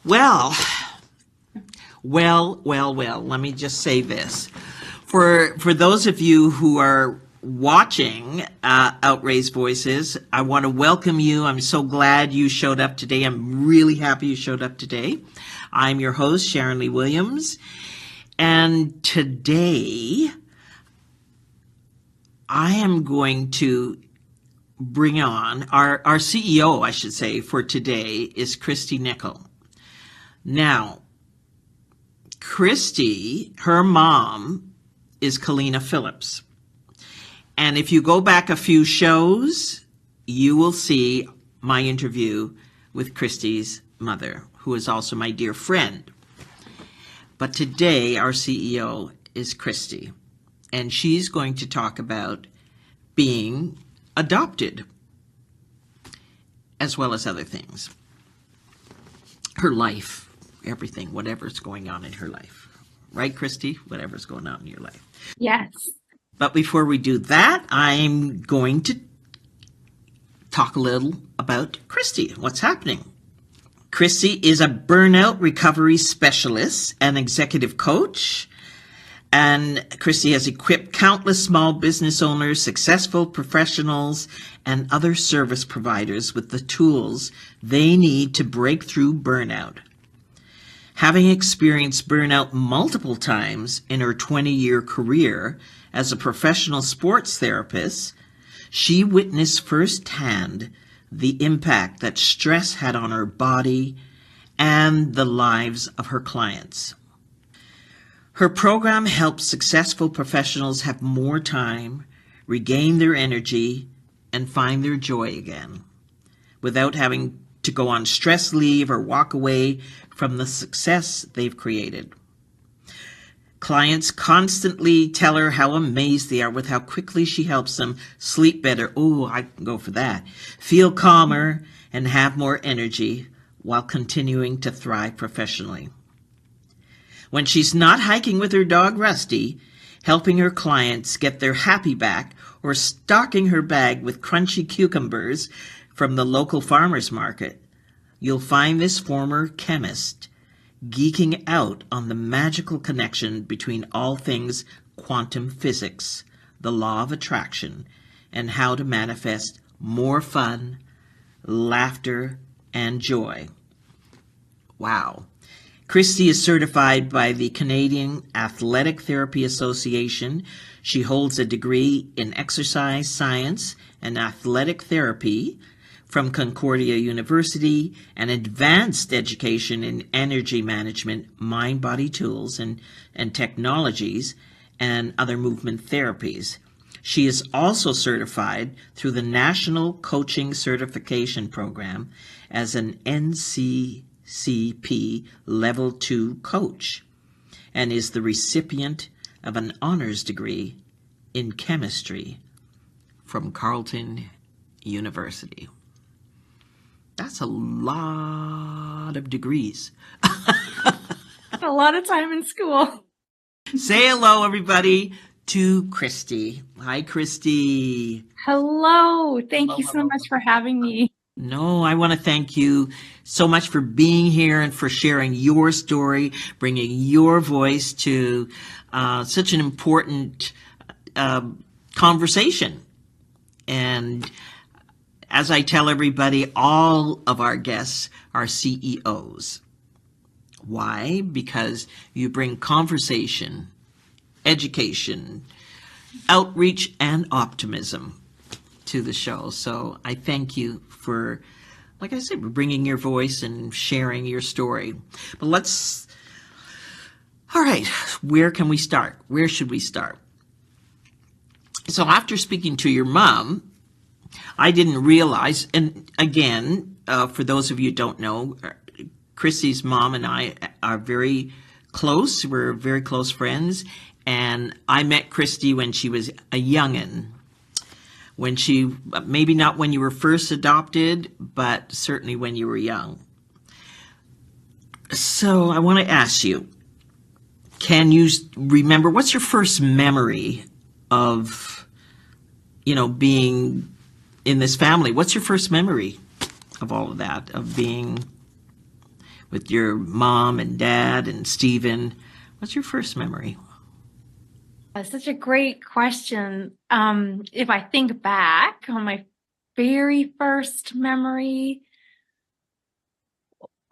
Well, let me just say this. For those of you who are watching Outraised Voices, I want to welcome you. I'm so glad you showed up today. I'm really happy you showed up today. I'm your host, Sharon Lee Williams, and today I am going to bring on our CEO, I should say, for today is Christy Nichol. Now, Christy, her mom is Kalina Phillips. And if you go back a few shows, you will see my interview with Christy's mother, who is also my dear friend. But today, our CEO is Christy, and she's going to talk about being adopted, as well as other things. Her life, everything, whatever's going on in her life. Right, Christy? Whatever's going on in your life. Yes. But before we do that, I'm going to talk a little about Christy, what's happening. Christy is a burnout recovery specialist and executive coach. And Christy has equipped countless small business owners, successful professionals, and other service providers with the tools they need to break through burnout. Having experienced burnout multiple times in her 20-year career as a professional sports therapist, she witnessed firsthand the impact that stress had on her body and the lives of her clients. Her program helps successful professionals have more time, regain their energy, and find their joy again, without having to go on stress leave or walk away from the success they've created. Clients constantly tell her how amazed they are with how quickly she helps them sleep better. Oh, I can go for that. Feel calmer and have more energy while continuing to thrive professionally. When she's not hiking with her dog Rusty, helping her clients get their happy back, or stocking her bag with crunchy cucumbers from the local farmer's market, you'll find this former chemist geeking out on the magical connection between all things quantum physics, the law of attraction, and how to manifest more fun, laughter, and joy. Wow. Christy is certified by the Canadian Athletic Therapy Association. She holds a degree in exercise science and athletic therapy from Concordia University, and advanced education in energy management, mind-body tools and technologies, and other movement therapies. She is also certified through the National Coaching Certification Program as an NCCP Level 2 coach, and is the recipient of an honors degree in chemistry from Carleton University. That's a lot of degrees. A lot of time in school. Say hello, everybody, to Christy. Hi, Christy. Hello. Thank you so much for having me. No, I want to thank you so much for being here and for sharing your story, bringing your voice to such an important conversation. And as I tell everybody, all of our guests are CEOs. Why? Because you bring conversation, education, outreach, and optimism to the show. So I thank you for, like I said, bringing your voice and sharing your story. But all right, where can we start? Where should we start? So after speaking to your mom, I didn't realize, and again, for those of you who don't know, Christy's mom and I are very close. We're very close friends. And I met Christy when she was a youngin'. Maybe not when you were first adopted, but certainly when you were young. So I want to ask you, can you remember, what's your first memory of, being in this family? What's your first memory of all of that, of being with your mom and dad and Stephen. What's your first memory? That's such a great question. If I think back on my very first memory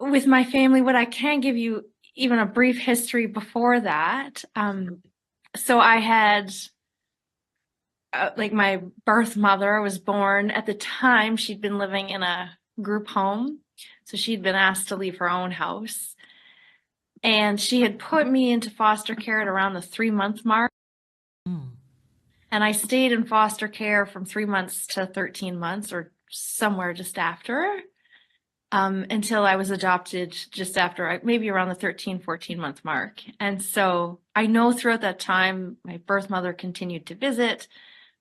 with my family, what I can give you even a brief history before that. So I had, like my birth mother was born at the time. She'd been living in a group home. So she'd been asked to leave her own house. And she had put me into foster care at around the 3-month mark. And I stayed in foster care from 3 months to 13 months or somewhere just after, until I was adopted just after, maybe around the 13-14 month mark. And so I know throughout that time, my birth mother continued to visit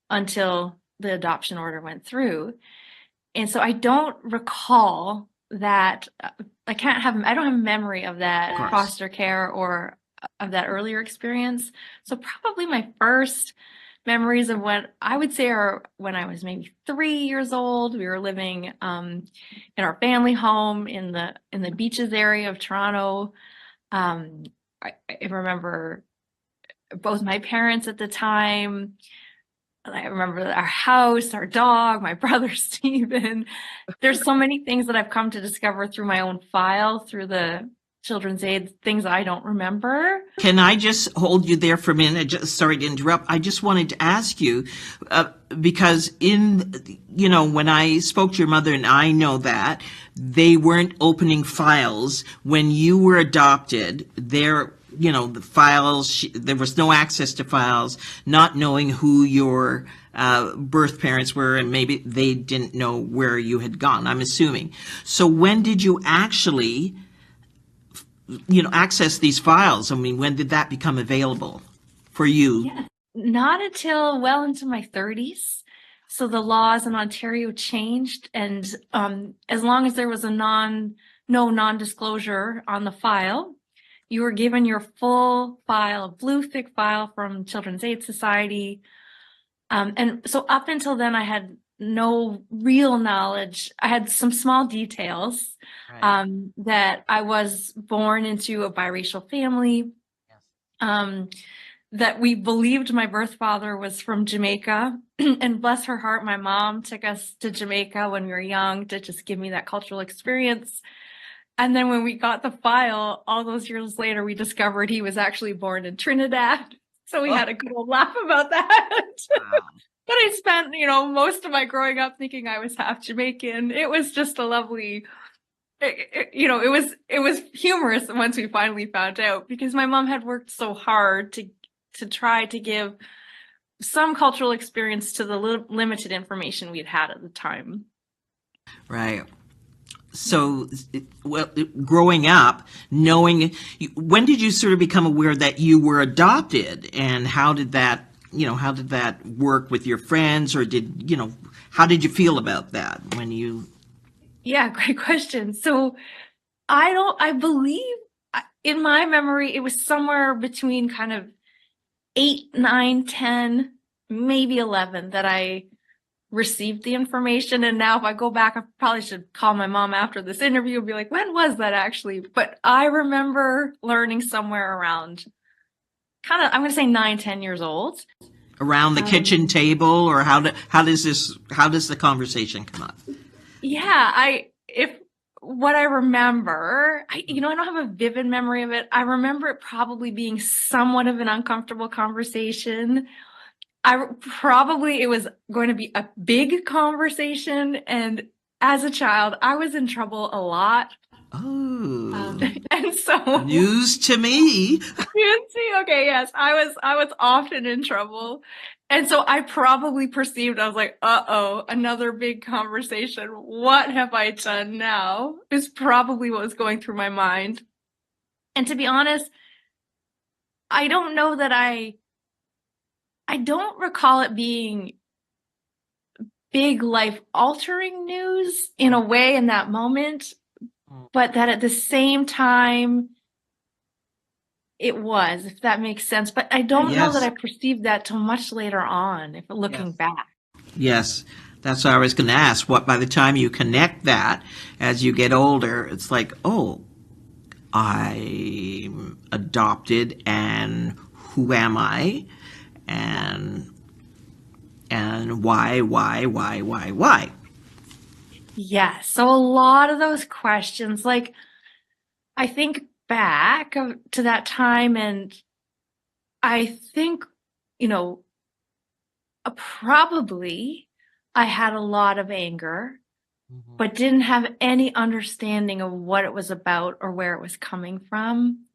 until the adoption order went through. And so I don't recall that. I don't have a memory of that foster care or of that earlier experience. So probably my first memories of what I would say are when I was maybe 3 years old. We were living in our family home in the beaches area of Toronto. I remember both my parents at the time. I remember our house, our dog, my brother Stephen. There's so many things that I've come to discover through my own file, through the Children's Aid, things I don't remember. Can I just hold you there for a minute? Sorry to interrupt. I just wanted to ask you, because when I spoke to your mother, and I know that they weren't opening files when you were adopted, the files, there was no access to files, not knowing who your birth parents were, and maybe they didn't know where you had gone, I'm assuming. So when did you actually access these files? I mean, when did that become available for you? Yeah, not until well into my 30s. So the laws in Ontario changed, and as long as there was no non-disclosure on the file, you were given your full file, a blue thick file from Children's Aid Society. And so up until then, I had no real knowledge. I had some small details. Right. That I was born into a biracial family, yes. That we believed my birth father was from Jamaica. And bless her heart, my mom took us to Jamaica when we were young to just give me that cultural experience. And then when we got the file, all those years later, we discovered he was actually born in Trinidad. So we had a good old laugh about that. Wow. But I spent, most of my growing up thinking I was half Jamaican. It was just a lovely, it was humorous once we finally found out, because my mom had worked so hard to try to give some cultural experience to the limited information we'd had at the time. Right. So, growing up, when did you sort of become aware that you were adopted, and how did that work with your friends, or how did you feel about that when you? Yeah, great question. So I believe in my memory, it was somewhere between kind of 8, 9, 10, maybe 11 that I received the information. And now if I go back, I probably should call my mom after this interview and be like, when was that actually? But I remember learning somewhere around I'm going to say 9, 10 years old. Around the kitchen table, or how does the conversation come up? Yeah, what I remember, I don't have a vivid memory of it. I remember it probably being somewhat of an uncomfortable conversation. It was going to be a big conversation, and as a child, I was in trouble a lot. Oh, and so news to me. You see, okay, yes, I was often in trouble, and so I probably perceived, I was like, another big conversation. What have I done now? Is probably what was going through my mind. And to be honest, I don't know that I don't recall it being big life-altering news in a way in that moment, but that at the same time, it was, if that makes sense. But I don't know that I perceived that till much later on, if looking back. Yes, that's what I was going to ask. By the time you connect that, as you get older, it's like, oh, I'm adopted, and who am I, and why? Yeah. So a lot of those questions, like I think back to that time, and I think, you know, probably I had a lot of anger, but didn't have any understanding of what it was about or where it was coming from.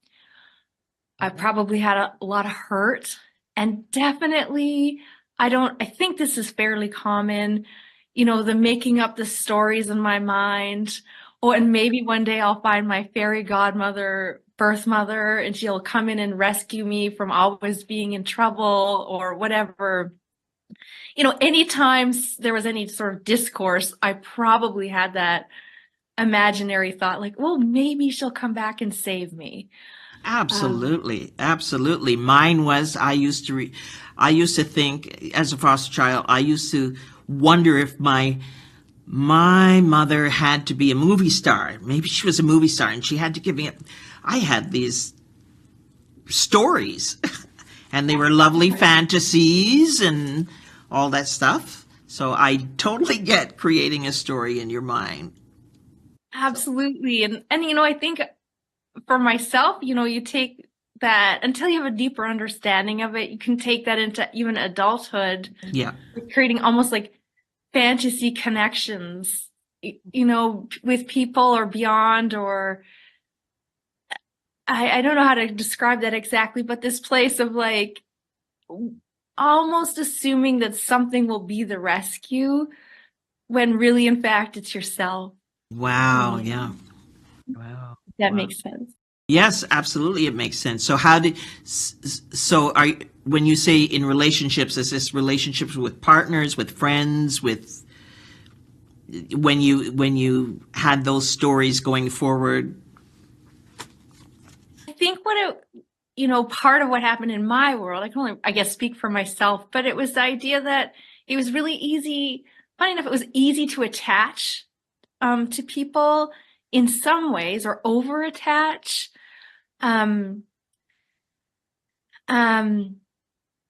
I probably had a lot of hurt, and definitely I think this is fairly common, the making up the stories in my mind. Oh, and maybe one day I'll find my fairy godmother, birth mother, and she'll come in and rescue me from always being in trouble or whatever. Anytime there was any sort of discourse, I probably had that imaginary thought, like, well, maybe she'll come back and save me. Absolutely, absolutely. Mine was, I used to think, as a foster child, I used to wonder if my mother had to be a movie star. Maybe she was a movie star and she had to give me I had these stories and they were lovely fantasies and all that stuff. So I totally get creating a story in your mind. Absolutely. And I think for myself, you take that until you have a deeper understanding of it, you can take that into even adulthood, Yeah. creating almost like fantasy connections, with people or beyond, or I don't know how to describe that exactly, but this place of like almost assuming that something will be the rescue when really, in fact, it's yourself. Wow. Yeah. Wow. That Wow. makes sense. Yes, absolutely, it makes sense. So when you say in relationships, is this relationships with partners, with friends, with when you had those stories going forward? I think part of what happened in my world, I can only, I guess, speak for myself, but it was the idea that it was really easy, funny enough, it was easy to attach to people in some ways, or over attach. Um,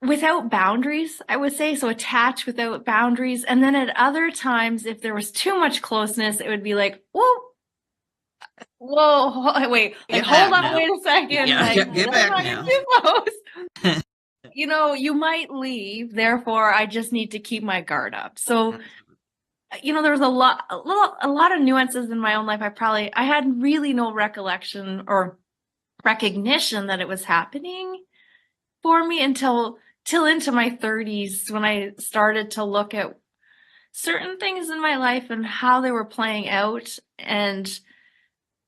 without boundaries, I would say. So attach without boundaries. And then at other times, if there was too much closeness, it would be like, whoa, wait, like, hold on, wait a second. Yeah, like, get let's back not now. get too close. You might leave, therefore I just need to keep my guard up. So, there was a lot of nuances in my own life. I had really no recollection or recognition that it was happening for me until till into my 30s, when I started to look at certain things in my life and how they were playing out. And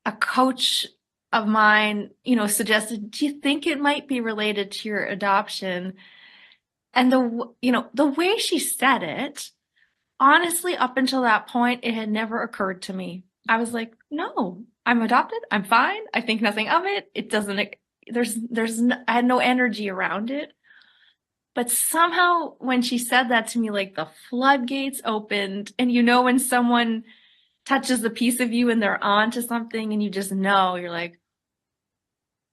a coach of mine, suggested, do you think it might be related to your adoption? And the way she said it, honestly, up until that point, it had never occurred to me. I was like, no, I'm adopted. I'm fine. I think nothing of it. It doesn't, I had no energy around it. But somehow when she said that to me, like the floodgates opened, and when someone touches a piece of you and they're on to something and you just know, you're like,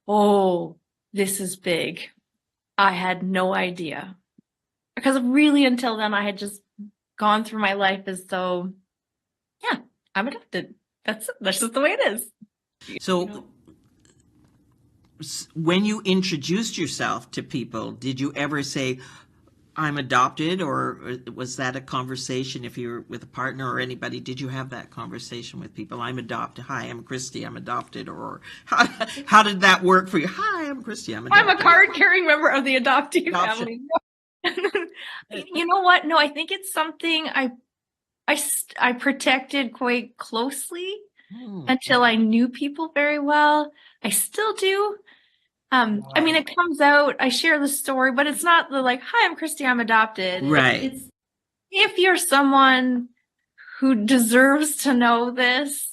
oh, this is big. I had no idea. Because really until then I had just gone through my life as though, yeah, I'm adopted. That's just the way it is. So when you introduced yourself to people, did you ever say, I'm adopted, or was that a conversation if you're with a partner or anybody? Did you have that conversation with people? I'm adopted. Hi, I'm Christy. I'm adopted. Or how did that work for you? Hi, I'm Christy. I'm adopted. I'm a card-carrying member of the adoptee family. You know what? No, I think it's something I protected quite closely until I knew people very well. I still do. I mean, it comes out, I share the story, but it's not the like, hi, I'm Christy, I'm adopted. Right. It's if you're someone who deserves to know this,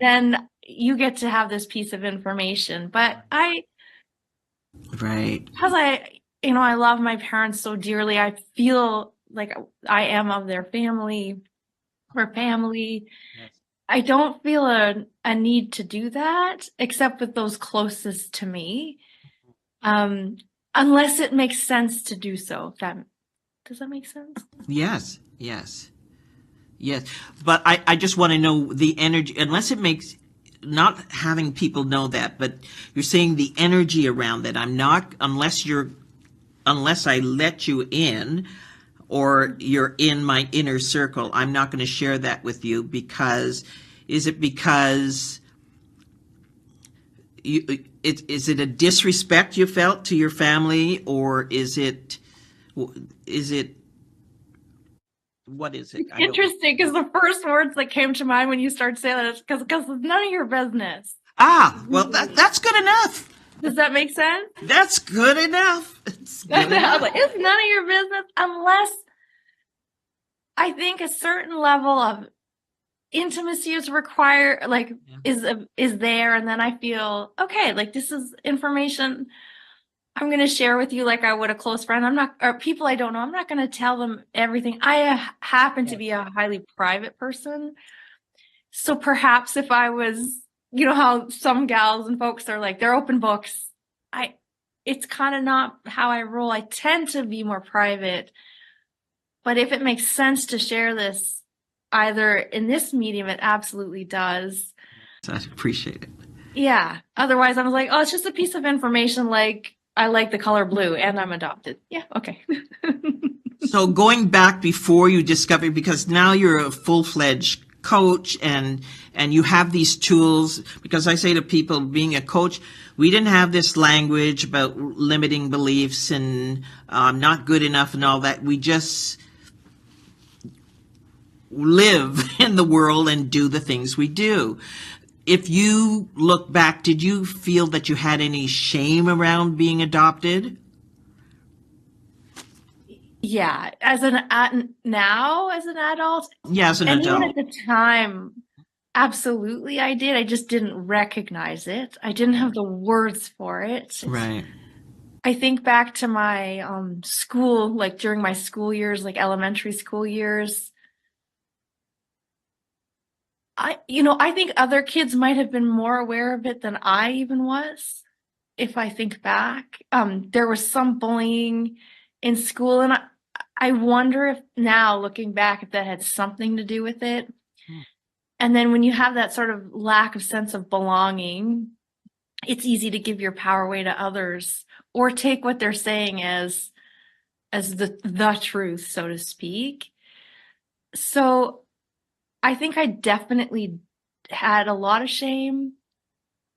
then you get to have this piece of information. But because I love my parents so dearly, I feel like I am of their family. We're family. I don't feel a need to do that, except with those closest to me. Um, unless it makes sense to do so. Does that make sense? Yes, yes, yes. But I just want to know the energy, unless it makes, not having people know that, but you're saying the energy around that. I'm not, unless I let you in or you're in my inner circle, I'm not going to share that with you because, is it because is it a disrespect you felt to your family, or is it, what is it? I don't know. Interesting, because the first words that came to mind when you start saying that is because it's none of your business. Well, that's good enough. Does that make sense? That's good enough. It's good enough. Like, it's none of your business unless I think a certain level of intimacy is required, like is there, and then I feel okay, like this is information I'm going to share with you like I would a close friend. I'm not, or people I don't know, I'm not going to tell them everything. I happen to be a highly private person. So perhaps if I was, you know, how some gals and folks are like, they're open books. It's kind of not how I roll. I tend to be more private. But if it makes sense to share this, either in this medium, it absolutely does. I appreciate it. Yeah. Otherwise, I was like, oh, it's just a piece of information. Like, I like the color blue and I'm adopted. Yeah. Okay. So going back before you discovered, because now you're a full-fledged coach and you have these tools, because I say to people, being a coach, we didn't have this language about limiting beliefs and not good enough and all that. We just live in the world and do the things we do. If you look back, did you feel that you had any shame around being adopted? Yeah, now as an adult, Yeah, as an and even adult. at the time, absolutely I did. I just didn't recognize it. I didn't have the words for it. Right. I think back to my school, like during my school years, like elementary school years. I think other kids might have been more aware of it than I even was. If I think back, there was some bullying in school, and I wonder if now looking back, if that had something to do with it. And then when you have that sort of lack of sense of belonging, it's easy to give your power away to others or take what they're saying as the truth, so to speak. So I think I definitely had a lot of shame,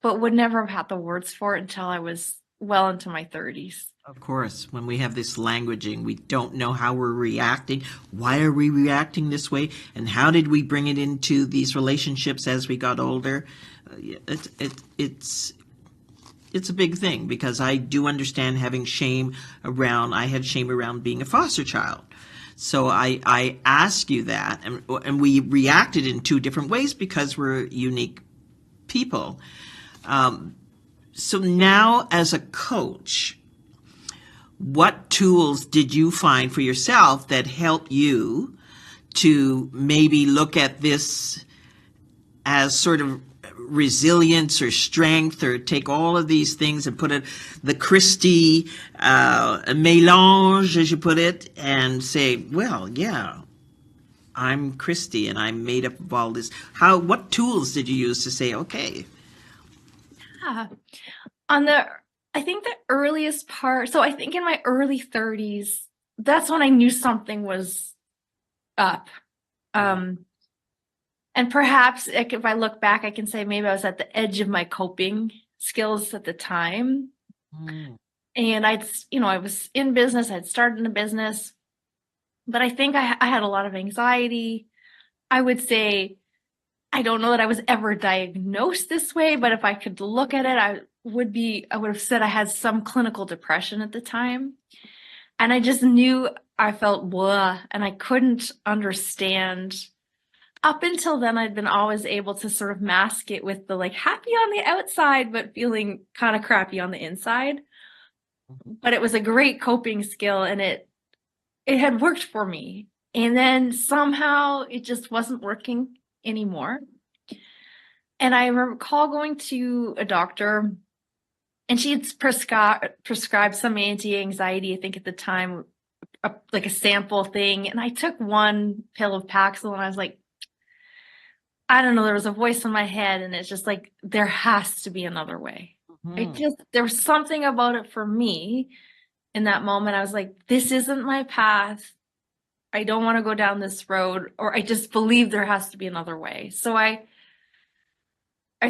but would never have had the words for it until I was well into my 30s. Of course, when we have this languaging, we don't know how we're reacting. Why are we reacting this way? And how did we bring it into these relationships as we got older? It's a big thing, because I do understand having shame around. I had shame around being a foster child. So I ask you that, and we reacted in two different ways because we're unique people. So now, as a coach, what tools did you find for yourself that help you to maybe look at this as sort of resilience or strength, or take all of these things and put it, the Christy mélange, as you put it, and say, well, yeah, I'm Christy and I'm made up of all this. What tools did you use to say, okay? I think the earliest part, so I think in my early 30s, that's when I knew something was up. And perhaps if I look back, I can say maybe I was at the edge of my coping skills at the time. And I was in business, I'd started a business, but I think I had a lot of anxiety. I would say, I don't know that I was ever diagnosed this way, but if I could look at it, I would have said I had some clinical depression at the time. And I just knew I felt blah, and I couldn't understand. Up until then, I'd been always able to sort of mask it with the like happy on the outside, but feeling kind of crappy on the inside. But it was a great coping skill, and it had worked for me. And then somehow it just wasn't working anymore. And I recall going to a doctor, and she had prescribed some anti-anxiety, I think at the time, like a sample thing. And I took one pill of Paxil, and I was like, I don't know, there was a voice in my head, and it's just like, there has to be another way. There was something about it for me in that moment. I was like, this isn't my path. I don't want to go down this road, or I just believe there has to be another way. So I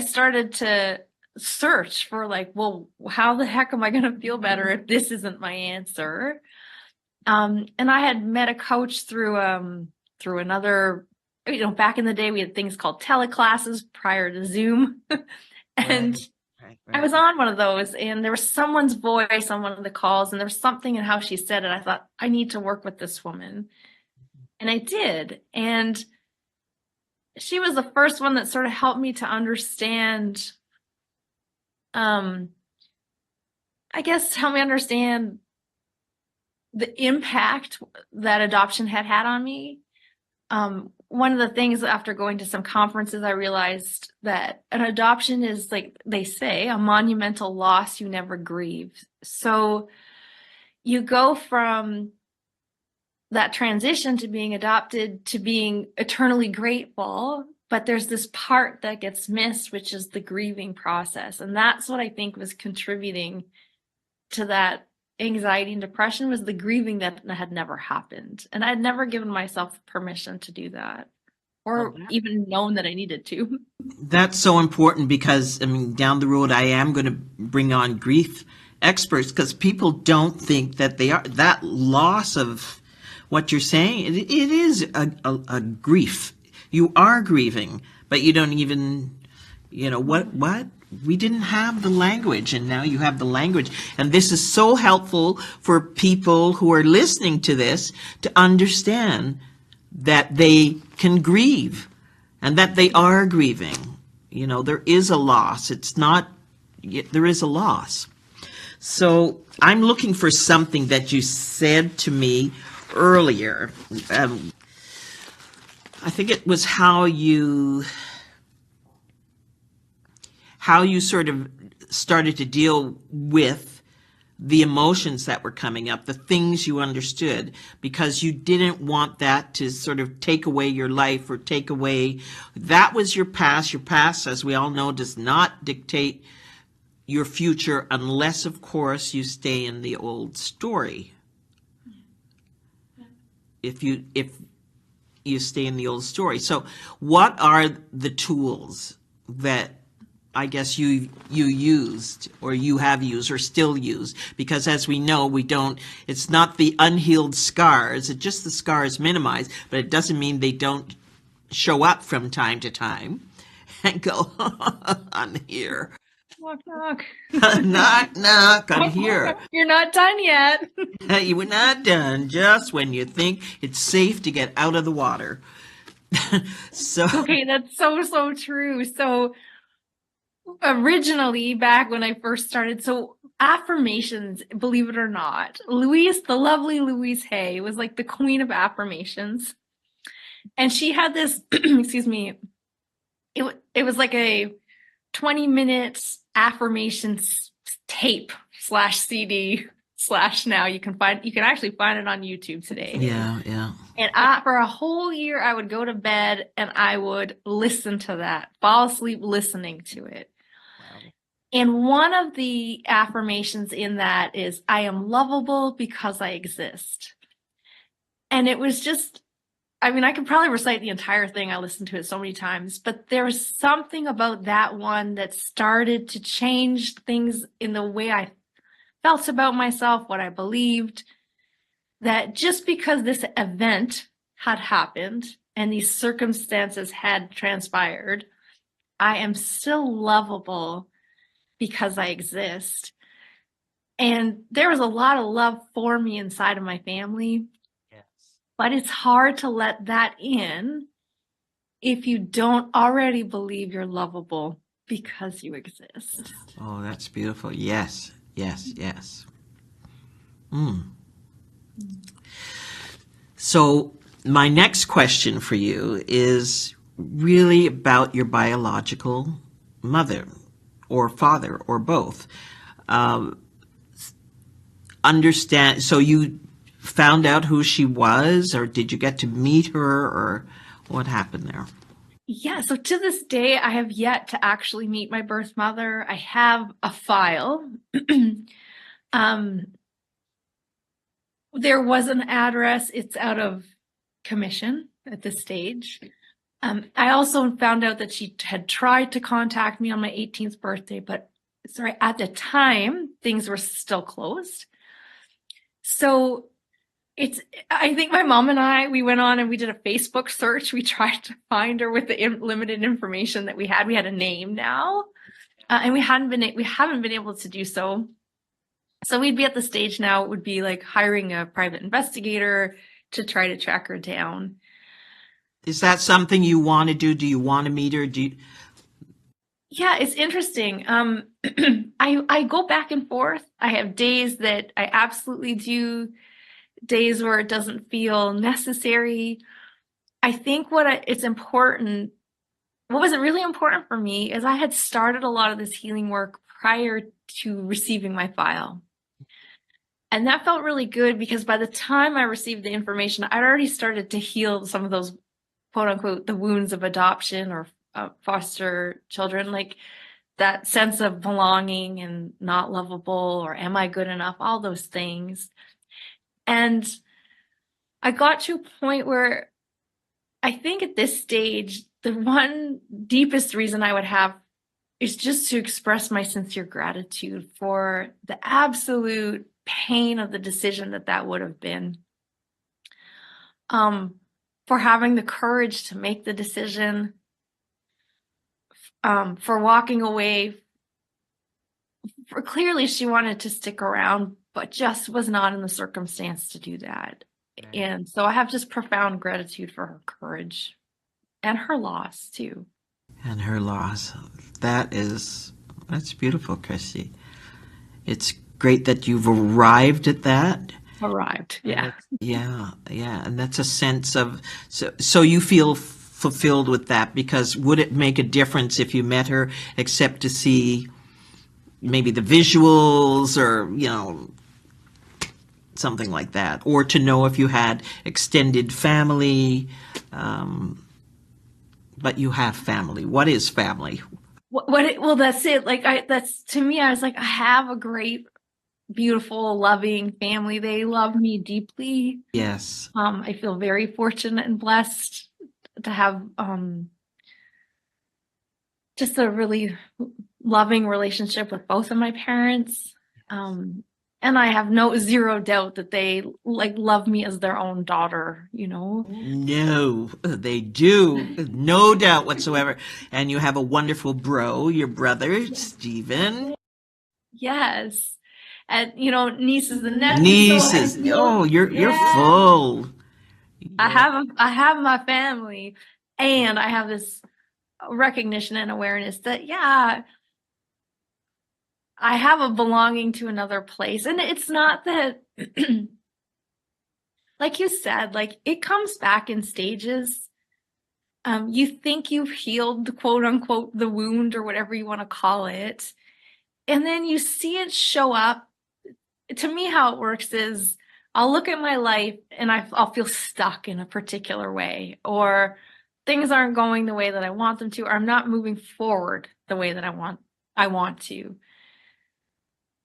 started to search for like, well, how the heck am I going to feel better if this isn't my answer? And I had met a coach through another, back in the day, we had things called teleclasses prior to Zoom. And Right. I was on one of those, and there was someone's voice on one of the calls, and there was something in how she said it. I thought, I need to work with this woman. And I did. And she was the first one that sort of helped me to understand, help me understand the impact that adoption had on me. One of the things after going to some conferences, I realized that an adoption is, like they say, a monumental loss you never grieve. So you go from that transition to being adopted to being eternally grateful, but there's this part that gets missed, which is the grieving process. And that's what I think was contributing to that anxiety and depression, was the grieving that had never happened. And I had never given myself permission to do that, or even known that I needed to. That's so important, because, I mean, down the road, I am going to bring on grief experts, because people don't think that they are, that loss of what you're saying, it is a grief. You are grieving, but you don't even, what? We didn't have the language, and now you have the language. And this is so helpful for people who are listening to this to understand that they can grieve and that they are grieving. There is a loss. There is a loss. So I'm looking for something that you said to me earlier. I think it was how you sort of started to deal with the emotions that were coming up, the things you understood, because you didn't want that to sort of take away your life, or take away, that was your past. Your past, as we all know, does not dictate your future, unless, of course, you stay in the old story. If you stay in the old story. So what are the tools that I guess you used, or you have used, or still use? Because as we know, it's not the unhealed scars, it's just the scars minimized, but it doesn't mean they don't show up from time to time and go, I'm here. Knock, knock. Knock, knock, I'm here. You're not done yet. You were not done just when you think it's safe to get out of the water. Okay, that's so true. So originally, back when I first started, so affirmations, believe it or not, the lovely Louise Hay was like the queen of affirmations. And she had this, excuse me, it was like a 20-minute affirmations tape /CD/ now. You can actually find it on YouTube today. Yeah. And for a whole year, I would go to bed and I would listen to that, fall asleep listening to it. Wow. And one of the affirmations in that is, I am lovable because I exist. And it was just, I could probably recite the entire thing. I listened to it so many times, but there was something about that one that started to change things in the way I felt about myself, what I believed, that just because this event had happened and these circumstances had transpired, I am still lovable because I exist. And there was a lot of love for me inside of my family. But it's hard to let that in if you don't already believe you're lovable because you exist. Oh, that's beautiful. Yes. So my next question for you is, really about your biological mother or father or both. Understand, so you found out who she was, or did you get to meet her, or what happened there? Yeah, so to this day, I have yet to actually meet my birth mother. I have a file. um, there was an address. It's out of commission at this stage. I also found out that she had tried to contact me on my 18th birthday, but sorry, at the time, things were still closed. So I think my mom and I, we went on and we did a Facebook search. We tried to find her with the limited information that we had. We had a name now, and we haven't been able to do so. So we'd be at the stage now, it would be like hiring a private investigator to try to track her down. Is that something you want to do? Do you want to meet her? Yeah, it's interesting. I go back and forth. I have days that I absolutely do, days where it doesn't feel necessary. I think it's important, what was really important for me is I had started a lot of this healing work prior to receiving my file. And that felt really good because by the time I received the information, I'd already started to heal some of those, quote unquote, the wounds of adoption or foster children, like that sense of belonging and not lovable or am I good enough, all those things. And I got to a point where I think at this stage, the one deepest reason I would have is just to express my sincere gratitude for the absolute pain of the decision that would have been. For having the courage to make the decision, for walking away. For clearly she wanted to stick around, but just was not in the circumstance to do that. Right. And so I have just profound gratitude for her courage and her loss too. And her loss. That's beautiful, Christy. It's great that you've arrived at that. Yeah. Yeah. And that's a sense of, so you feel fulfilled with that, because would it make a difference if you met her except to see maybe the visuals or, something like that, or to know if you had extended family, but you have family. What is family? Well, that's it. That's to me, I was like, I have a great, beautiful, loving family. They love me deeply. Yes. I feel very fortunate and blessed to have just a really loving relationship with both of my parents. And I have zero doubt that they love me as their own daughter, No, they do. No doubt whatsoever. And you have a wonderful your brother, Stephen. Yes. And, nieces and nephews. Nieces. You're full. Yeah. I have my family, and I have this recognition and awareness that, I have a belonging to another place. And it's not that, like you said, it comes back in stages. You think you've healed, quote unquote, the wound or whatever you want to call it. And then you see it show up. To me, how it works is I'll look at my life and I'll feel stuck in a particular way, or things aren't going the way that I want them to, or I'm not moving forward the way that I want to.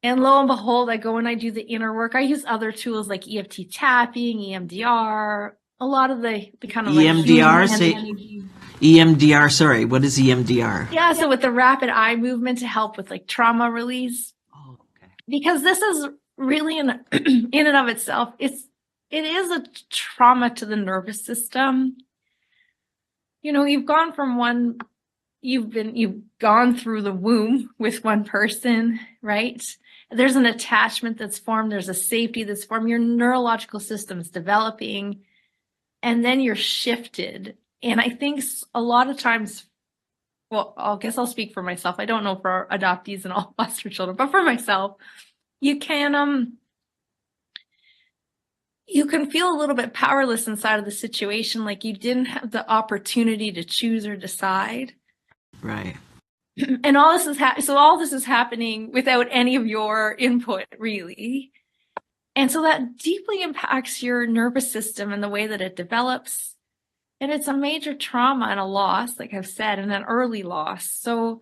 And lo and behold, I go and I do the inner work. I use other tools like EFT tapping, EMDR, a lot of the kind of EMDR, EMDR, sorry, what is EMDR? Yeah, so with the rapid eye movement to help with trauma release. Oh, okay. Because this is really in and of itself, it is a trauma to the nervous system. You've gone from you've gone through the womb with one person, right? There's an attachment that's formed. There's a safety that's formed. Your neurological system is developing, and then you're shifted. And I think a lot of times, well, I guess I'll speak for myself. I don't know for adoptees and all foster children, but for myself, you can, you can feel a little bit powerless inside of the situation, like you didn't have the opportunity to choose or decide. Right. And all this is all this is happening without any of your input, really. And so that deeply impacts your nervous system and the way that it develops. And it's a major trauma and a loss, like I've said, and an early loss. So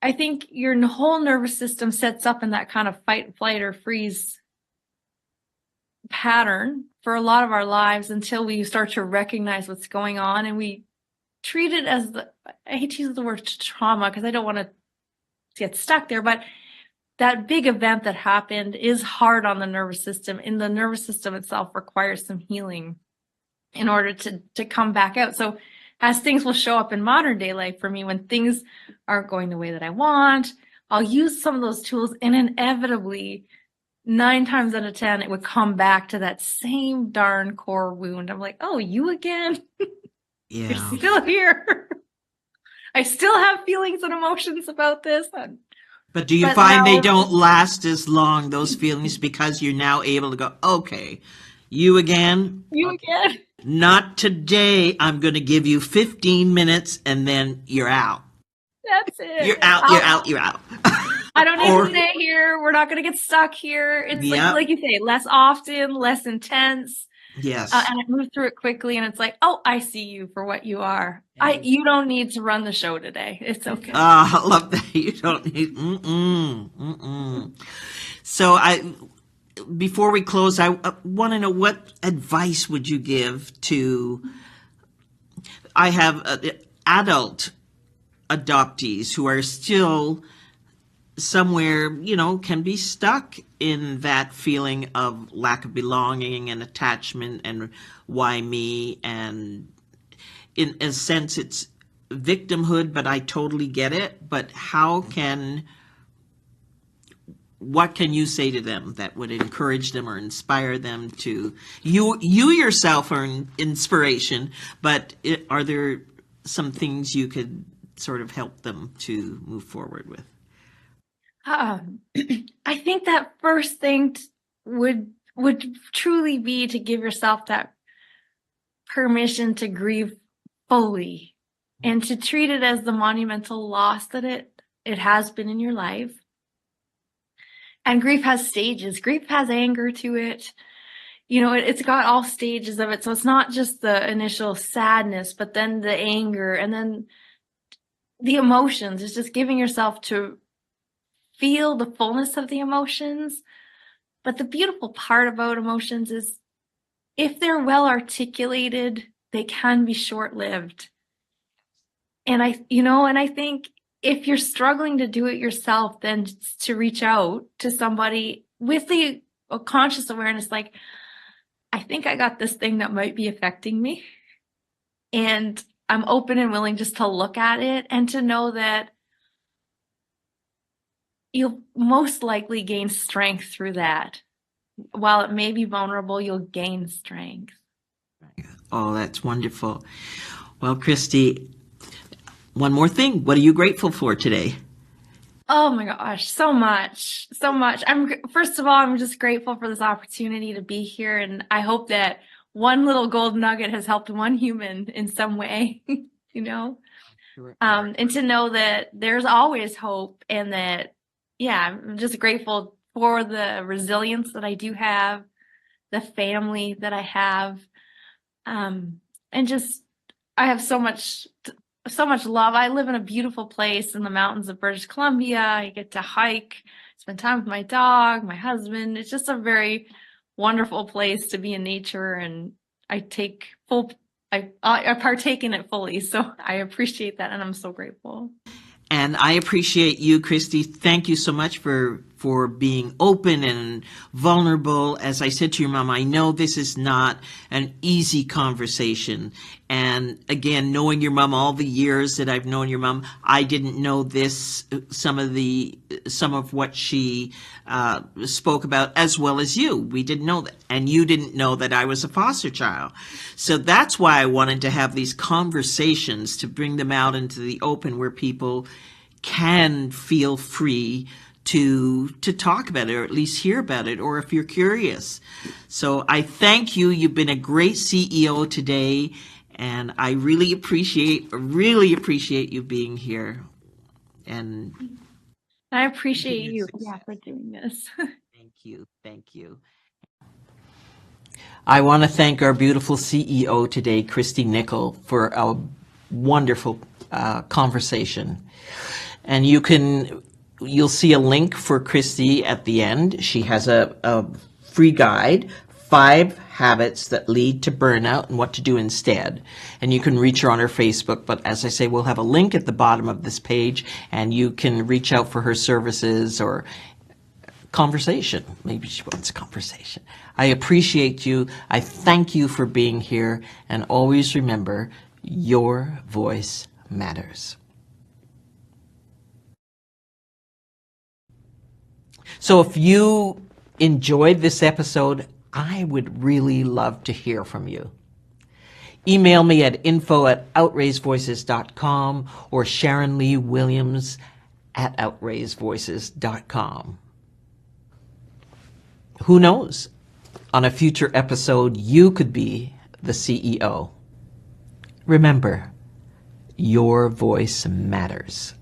I think your whole nervous system sets up in that kind of fight, flight, or freeze pattern for a lot of our lives until we start to recognize what's going on, and we treat it as I hate to use the word trauma because I don't want to get stuck there, but that big event that happened is hard on the nervous system, and the nervous system itself requires some healing in order to come back out. So as things will show up in modern day life for me, when things aren't going the way that I want, I'll use some of those tools, and inevitably 9 times out of 10, it would come back to that same darn core wound. I'm like, oh, you again? Yeah. You're still here. I still have feelings and emotions about this. But do you find they don't last as long, those feelings, because you're now able to go, okay, you again? You again? Not today. I'm going to give you 15 minutes and then you're out. That's it. You're out. I don't need to stay here. We're not going to get stuck here. It's like you say, less often, less intense. Yes. And I move through it quickly, and it's like, oh, I see you for what you are. You don't need to run the show today. It's okay. I love that. You don't need. So before we close, I want to know, what advice would you give to? I have adult adoptees who are still somewhere, can be stuck in that feeling of lack of belonging and attachment and why me, and in a sense it's victimhood, but I totally get it. But what can you say to them that would encourage them or inspire them to, you yourself are an inspiration, but are there some things you could sort of help them to move forward with? I think that first thing would truly be to give yourself that permission to grieve fully and to treat it as the monumental loss that it has been in your life. And grief has stages. Grief has anger to it. It's got all stages of it. So it's not just the initial sadness, but then the anger and then the emotions. It's just giving yourself to feel the fullness of the emotions. But the beautiful part about emotions is if they're well articulated, they can be short-lived. And I think if you're struggling to do it yourself, then to reach out to somebody with a conscious awareness, like, I think I got this thing that might be affecting me. And I'm open and willing just to look at it and to know that you'll most likely gain strength through that. While it may be vulnerable, you'll gain strength. Oh, that's wonderful. Well, Christy, one more thing. What are you grateful for today? Oh my gosh, so much. First of all, I'm just grateful for this opportunity to be here. And I hope that one little gold nugget has helped one human in some way, and to know that there's always hope, and that, I'm just grateful for the resilience that I do have, the family that I have, and just, I have so much love. I live in a beautiful place in the mountains of British Columbia. I get to hike, spend time with my dog, my husband. It's just a very wonderful place to be in nature, and I partake in it fully. So I appreciate that, and I'm so grateful. And I appreciate you, Christy. Thank you so much for being open and vulnerable. As I said to your mom, I know this is not an easy conversation. And again, knowing your mom all the years that I've known your mom, I didn't know this, some of what she spoke about, as well as you. We didn't know that. And you didn't know that I was a foster child. So that's why I wanted to have these conversations, to bring them out into the open, where people can feel free to talk about it, or at least hear about it, or if you're curious. So I thank you. You've been a great CEO today, and I really appreciate you being here. And I appreciate you, for doing this. Thank you. I want to thank our beautiful CEO today, Christy Nichol, for a wonderful conversation. And you'll see a link for Christy at the end. She has a free guide, 5 habits that lead to burnout and what to do instead. And you can reach her on her Facebook. But as I say, we'll have a link at the bottom of this page, and you can reach out for her services or conversation. Maybe she wants conversation. I appreciate you. I thank you for being here. And always remember, your voice matters. So if you enjoyed this episode, I would really love to hear from you. Email me at info@outraisedvoices.com or Sharon Lee Williams @outraisedvoices.com. Who knows? On a future episode, you could be the CEO. Remember, your voice matters.